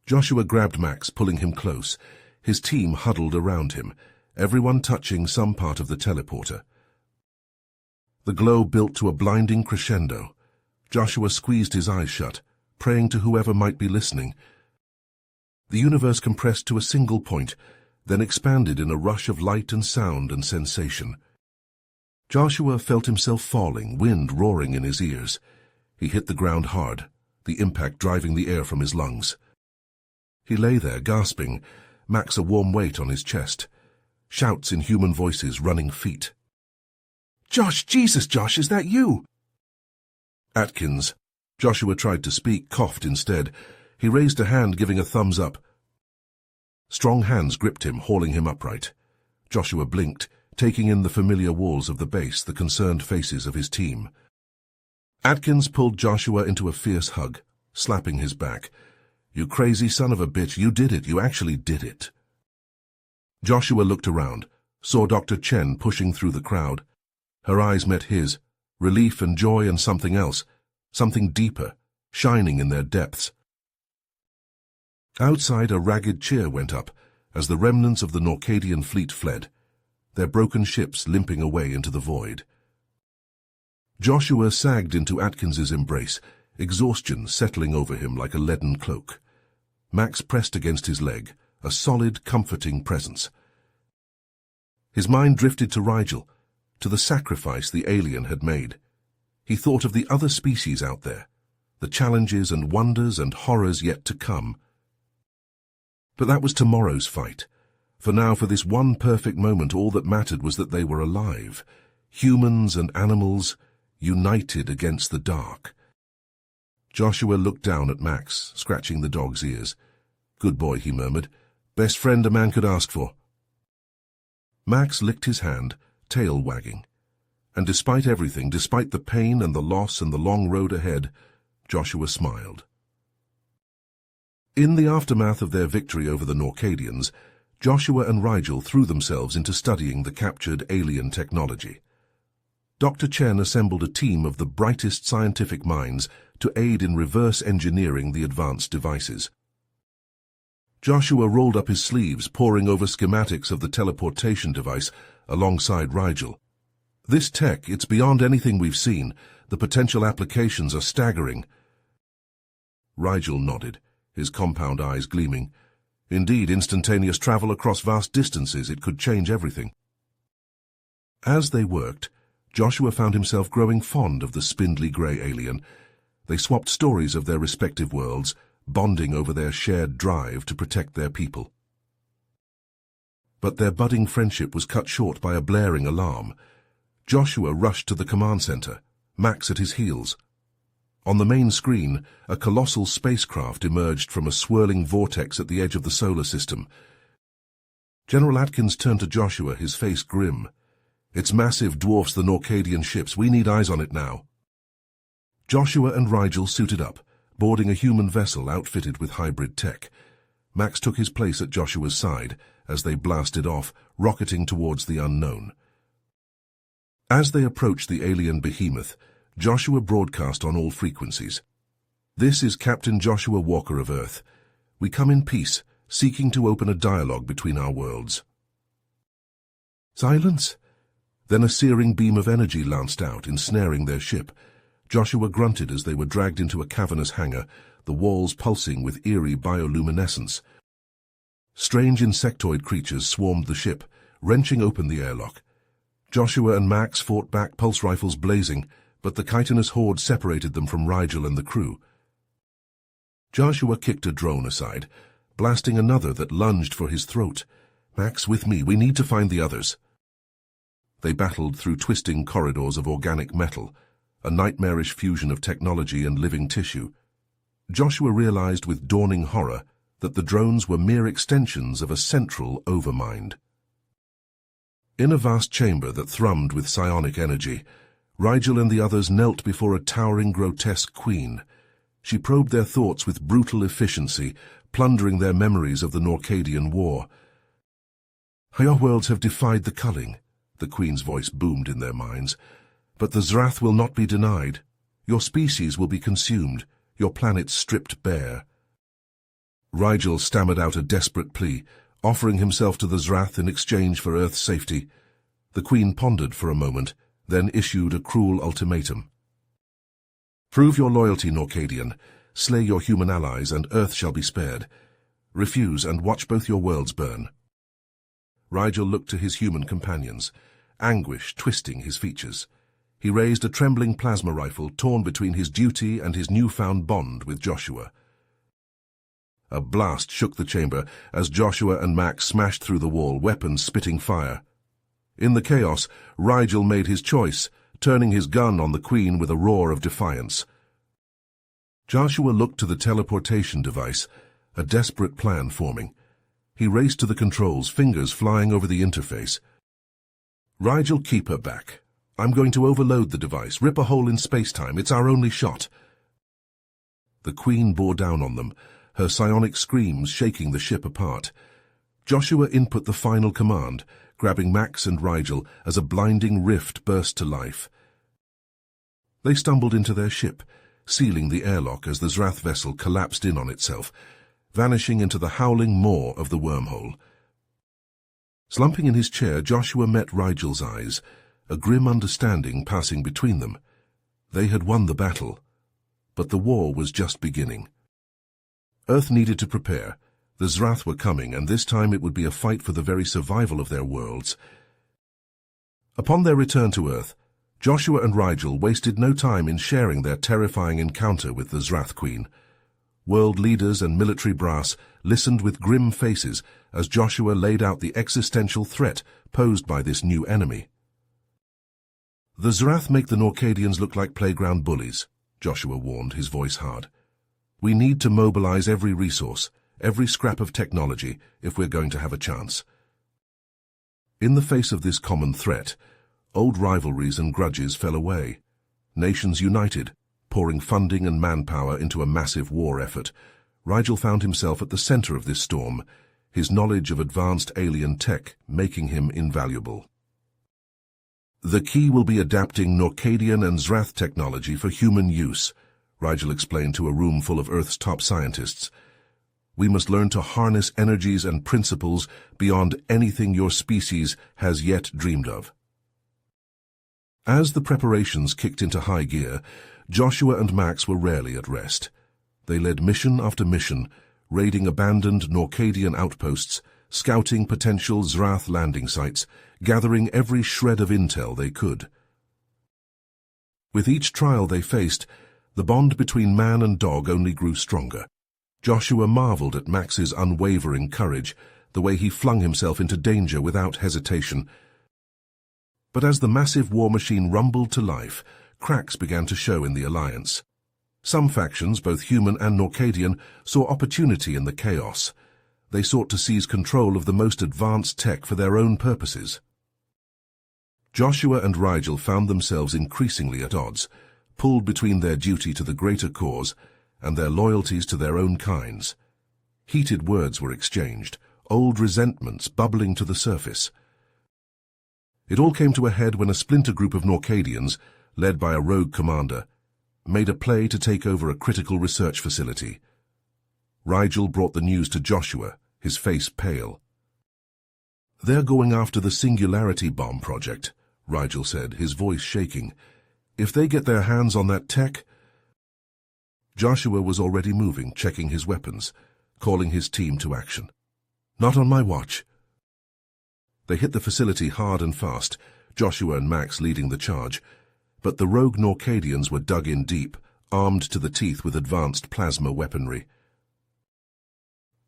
Joshua grabbed Max, pulling him close. His team huddled around him, everyone touching some part of the teleporter. The glow built to a blinding crescendo. Joshua squeezed his eyes shut, praying to whoever might be listening. The universe compressed to a single point, then expanded in a rush of light and sound and sensation. Joshua felt himself falling, wind roaring in his ears. He hit the ground hard, the impact driving the air from his lungs. He lay there, gasping, Max a warm weight on his chest. Shouts in human voices, running feet. "Josh, Jesus, Josh, is that you?" Atkins. Joshua tried to speak, coughed instead. He raised a hand, giving a thumbs up. Strong hands gripped him, hauling him upright. Joshua blinked, taking in the familiar walls of the base, the concerned faces of his team. Atkins pulled Joshua into a fierce hug, slapping his back. "You crazy son of a bitch, you did it, you actually did it." Joshua looked around, saw Dr. Chen pushing through the crowd. Her eyes met his, relief and joy and something else, something deeper, shining in their depths. Outside, a ragged cheer went up as the remnants of the Norcadian fleet fled, their broken ships limping away into the void. Joshua sagged into Atkins's embrace, exhaustion settling over him like a leaden cloak. Max pressed against his leg, a solid, comforting presence. His mind drifted to Rigel, to the sacrifice the alien had made. He thought of the other species out there, the challenges and wonders and horrors yet to come. But that was tomorrow's fight. For now, for this one perfect moment, all that mattered was that they were alive. Humans and animals, united against the dark. Joshua looked down at Max, scratching the dog's ears. "Good boy," he murmured. "Best friend a man could ask for." Max licked his hand, tail wagging. And despite everything, despite the pain and the loss and the long road ahead, Joshua smiled. In the aftermath of their victory over the Norcadians, Joshua and Rigel threw themselves into studying the captured alien technology. Dr. Chen assembled a team of the brightest scientific minds to aid in reverse engineering the advanced devices. Joshua rolled up his sleeves, poring over schematics of the teleportation device alongside Rigel. "This tech, it's beyond anything we've seen. The potential applications are staggering." Rigel nodded, his compound eyes gleaming. Indeed, instantaneous travel across vast distances, it could change everything. As they worked, Joshua found himself growing fond of the spindly grey alien. They swapped stories of their respective worlds, bonding over their shared drive to protect their people. But their budding friendship was cut short by a blaring alarm. Joshua rushed to the command center, Max at his heels. On the main screen, a colossal spacecraft emerged from a swirling vortex at the edge of the solar system. General Atkins turned to Joshua, his face grim. "Its massive dwarfs the Norcadian ships. We need eyes on it now." Joshua and Rigel suited up, boarding a human vessel outfitted with hybrid tech. Max took his place at Joshua's side as they blasted off, rocketing towards the unknown. As they approached the alien behemoth, Joshua broadcast on all frequencies. "This is Captain Joshua Walker of Earth. We come in peace, seeking to open a dialogue between our worlds." Silence? Then a searing beam of energy lanced out, ensnaring their ship. Joshua grunted as they were dragged into a cavernous hangar, the walls pulsing with eerie bioluminescence. Strange insectoid creatures swarmed the ship, wrenching open the airlock. Joshua and Max fought back, pulse rifles blazing, but the chitinous horde separated them from Rigel and the crew. Joshua kicked a drone aside, blasting another that lunged for his throat. "Max, with me, we need to find the others." They battled through twisting corridors of organic metal, a nightmarish fusion of technology and living tissue. Joshua realized with dawning horror that the drones were mere extensions of a central overmind. In a vast chamber that thrummed with psionic energy, Rigel and the others knelt before a towering, grotesque queen. She probed their thoughts with brutal efficiency, plundering their memories of the Norcadian War. "Your worlds have defied the culling," the queen's voice boomed in their minds. "But the Zrath will not be denied. Your species will be consumed, your planet stripped bare." Rigel stammered out a desperate plea, offering himself to the Zrath in exchange for Earth's safety. The queen pondered for a moment, then issued a cruel ultimatum. "Prove your loyalty, Norcadian. Slay your human allies, and Earth shall be spared. Refuse, and watch both your worlds burn." Rigel looked to his human companions, anguish twisting his features. He raised a trembling plasma rifle, torn between his duty and his newfound bond with Joshua. A blast shook the chamber as Joshua and Max smashed through the wall, weapons spitting fire. In the chaos, Rigel made his choice, turning his gun on the queen with a roar of defiance. Joshua looked to the teleportation device, a desperate plan forming. He raced to the controls, fingers flying over the interface. "Rigel, keep her back. I'm going to overload the device, rip a hole in space-time. It's our only shot." The queen bore down on them, her psionic screams shaking the ship apart. Joshua input the final command, grabbing Max and Rigel as a blinding rift burst to life. They stumbled into their ship, sealing the airlock as the Zrath vessel collapsed in on itself, vanishing into the howling maw of the wormhole. Slumping in his chair, Joshua met Rigel's eyes, a grim understanding passing between them. They had won the battle, but the war was just beginning. Earth needed to prepare. The Zrath were coming, and this time it would be a fight for the very survival of their worlds. Upon their return to Earth, Joshua and Rigel wasted no time in sharing their terrifying encounter with the Zrath Queen. World leaders and military brass listened with grim faces as Joshua laid out the existential threat posed by this new enemy. "The Zrath make the Norcadians look like playground bullies," Joshua warned, his voice hard. "We need to mobilize every resource, every scrap of technology, if we're going to have a chance." In the face of this common threat, old rivalries and grudges fell away. Nations united, pouring funding and manpower into a massive war effort. Rigel found himself at the center of this storm, his knowledge of advanced alien tech making him invaluable. "The key will be adapting Norcadian and Zrath technology for human use," Rigel explained to a room full of Earth's top scientists. "We must learn to harness energies and principles beyond anything your species has yet dreamed of." As the preparations kicked into high gear, Joshua and Max were rarely at rest. They led mission after mission, raiding abandoned Norcadian outposts, scouting potential Zrath landing sites, gathering every shred of intel they could. With each trial they faced, the bond between man and dog only grew stronger. Joshua marveled at Max's unwavering courage, the way he flung himself into danger without hesitation. But as the massive war machine rumbled to life, cracks began to show in the alliance. Some factions, both human and Norcadian, saw opportunity in the chaos. They sought to seize control of the most advanced tech for their own purposes. Joshua and Rigel found themselves increasingly at odds, pulled between their duty to the greater cause and their loyalties to their own kinds. Heated words were exchanged, old resentments bubbling to the surface. It all came to a head when a splinter group of Norcadians, led by a rogue commander, made a play to take over a critical research facility. Rigel brought the news to Joshua, his face pale. "They're going after the Singularity Bomb project," Rigel said, his voice shaking. "If they get their hands on that tech—" Joshua was already moving, checking his weapons, calling his team to action. "Not on my watch." They hit the facility hard and fast, Joshua and Max leading the charge. But the rogue Norcadians were dug in deep, armed to the teeth with advanced plasma weaponry.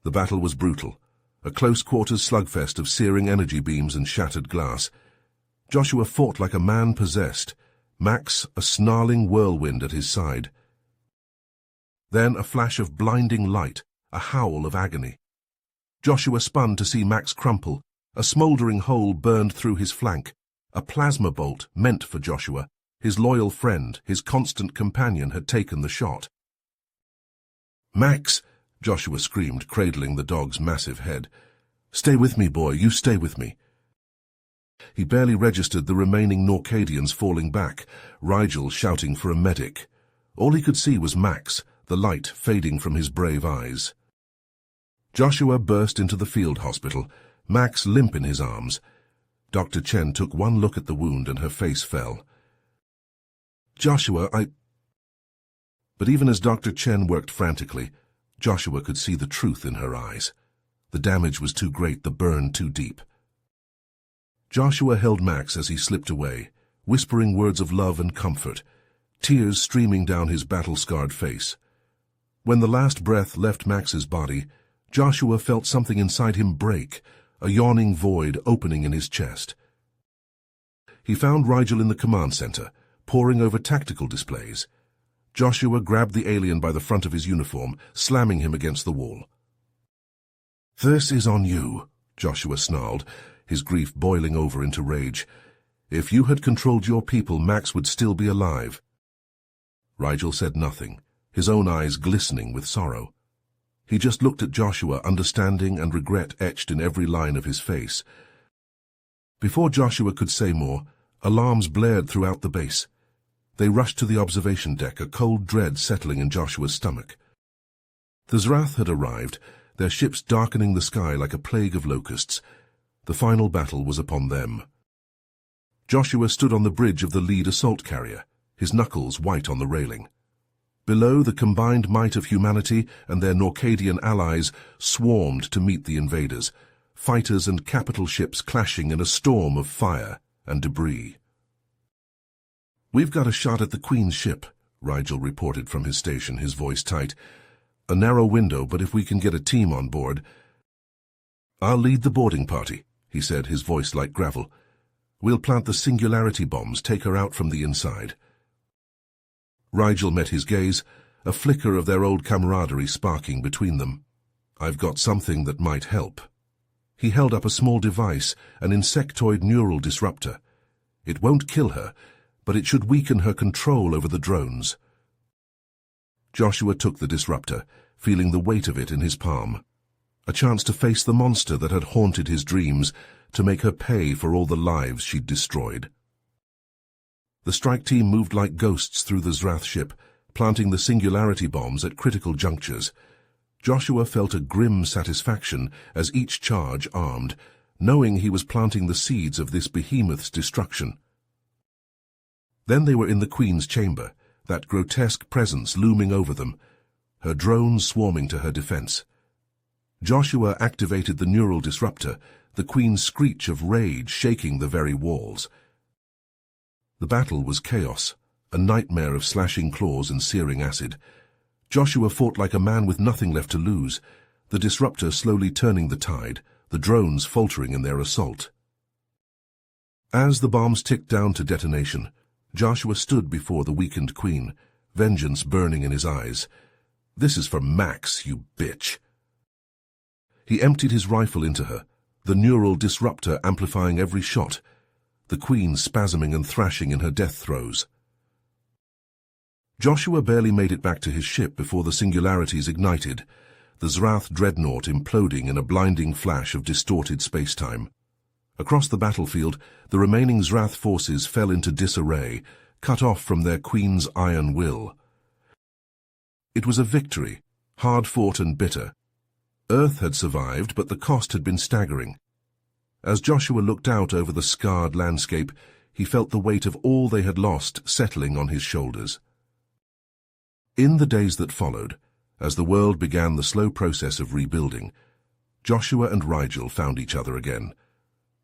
The battle was brutal, a close-quarters slugfest of searing energy beams and shattered glass. Joshua fought like a man possessed, Max a snarling whirlwind at his side. Then a flash of blinding light, a howl of agony. Joshua spun to see Max crumple. A smoldering hole burned through his flank, a plasma bolt meant for Joshua. His loyal friend, his constant companion, had taken the shot. "Max!" Joshua screamed, cradling the dog's massive head. "Stay with me, boy, you stay with me." He barely registered the remaining Norcadians falling back, Rigel shouting for a medic. All he could see was Max, the light fading from his brave eyes. Joshua burst into the field hospital, Max limp in his arms. Dr. Chen took one look at the wound and her face fell. "Joshua, But even as Dr. Chen worked frantically, Joshua could see the truth in her eyes. The damage was too great, the burn too deep. Joshua held Max as he slipped away, whispering words of love and comfort, tears streaming down his battle-scarred face. When the last breath left Max's body, Joshua felt something inside him break, a yawning void opening in his chest. He found Rigel in the command center, poring over tactical displays. Joshua grabbed the alien by the front of his uniform, slamming him against the wall. "This is on you," Joshua snarled, his grief boiling over into rage. "If you had controlled your people, Max would still be alive." Rigel said nothing, his own eyes glistening with sorrow. He just looked at Joshua, understanding and regret etched in every line of his face. Before Joshua could say more, alarms blared throughout the base. They rushed to the observation deck, a cold dread settling in Joshua's stomach. The Zrath had arrived, their ships darkening the sky like a plague of locusts. The final battle was upon them. Joshua stood on the bridge of the lead assault carrier, his knuckles white on the railing. Below, the combined might of humanity and their Norcadian allies swarmed to meet the invaders, fighters and capital ships clashing in a storm of fire and debris. "We've got a shot at the Queen's ship," Rigel reported from his station, his voice tight. A narrow window, but if we can get a team on board... I'll lead the boarding party, he said, his voice like gravel. We'll plant the singularity bombs, take her out from the inside. Rigel met his gaze, a flicker of their old camaraderie sparking between them. I've got something that might help. He held up a small device, an insectoid neural disruptor. It won't kill her, but it should weaken her control over the drones. Joshua took the disruptor, feeling the weight of it in his palm. A chance to face the monster that had haunted his dreams, to make her pay for all the lives she'd destroyed. The strike team moved like ghosts through the Zrath ship, planting the singularity bombs at critical junctures. Joshua felt a grim satisfaction as each charge armed, knowing he was planting the seeds of this behemoth's destruction. Then they were in the Queen's chamber, that grotesque presence looming over them, her drones swarming to her defense. Joshua activated the neural disruptor, the Queen's screech of rage shaking the very walls. The battle was chaos, a nightmare of slashing claws and searing acid. Joshua fought like a man with nothing left to lose, the disruptor slowly turning the tide, the drones faltering in their assault. As the bombs ticked down to detonation, Joshua stood before the weakened Queen, vengeance burning in his eyes. "This is for Max, you bitch." He emptied his rifle into her, the neural disruptor amplifying every shot, the Queen spasming and thrashing in her death throes. Joshua barely made it back to his ship before the singularities ignited, the Zrath dreadnought imploding in a blinding flash of distorted space-time. Across the battlefield, the remaining Zrath forces fell into disarray, cut off from their Queen's iron will. It was a victory, hard-fought and bitter. Earth had survived, but the cost had been staggering. As Joshua looked out over the scarred landscape, he felt the weight of all they had lost settling on his shoulders. In the days that followed, as the world began the slow process of rebuilding, Joshua and Rigel found each other again.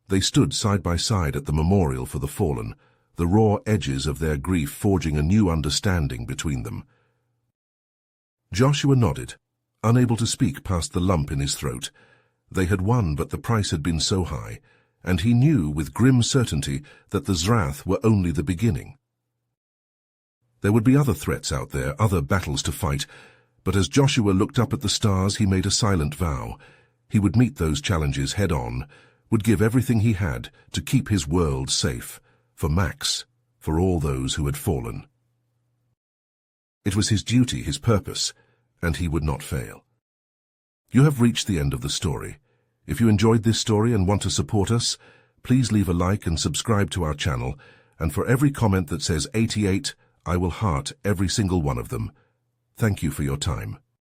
They stood side by side at the memorial for the fallen, the raw edges of their grief forging a new understanding between them. Joshua nodded, unable to speak past the lump in his throat. They had won, but the price had been so high, and he knew with grim certainty that the Zrath were only the beginning. There would be other threats out there, other battles to fight, but as Joshua looked up at the stars, he made a silent vow. He would meet those challenges head-on, would give everything he had to keep his world safe, for Max, for all those who had fallen. It was his duty, his purpose, and he would not fail. You have reached the end of the story. If you enjoyed this story and want to support us, please leave a like and subscribe to our channel, and for every comment that says 88, I will heart every single one of them. Thank you for your time.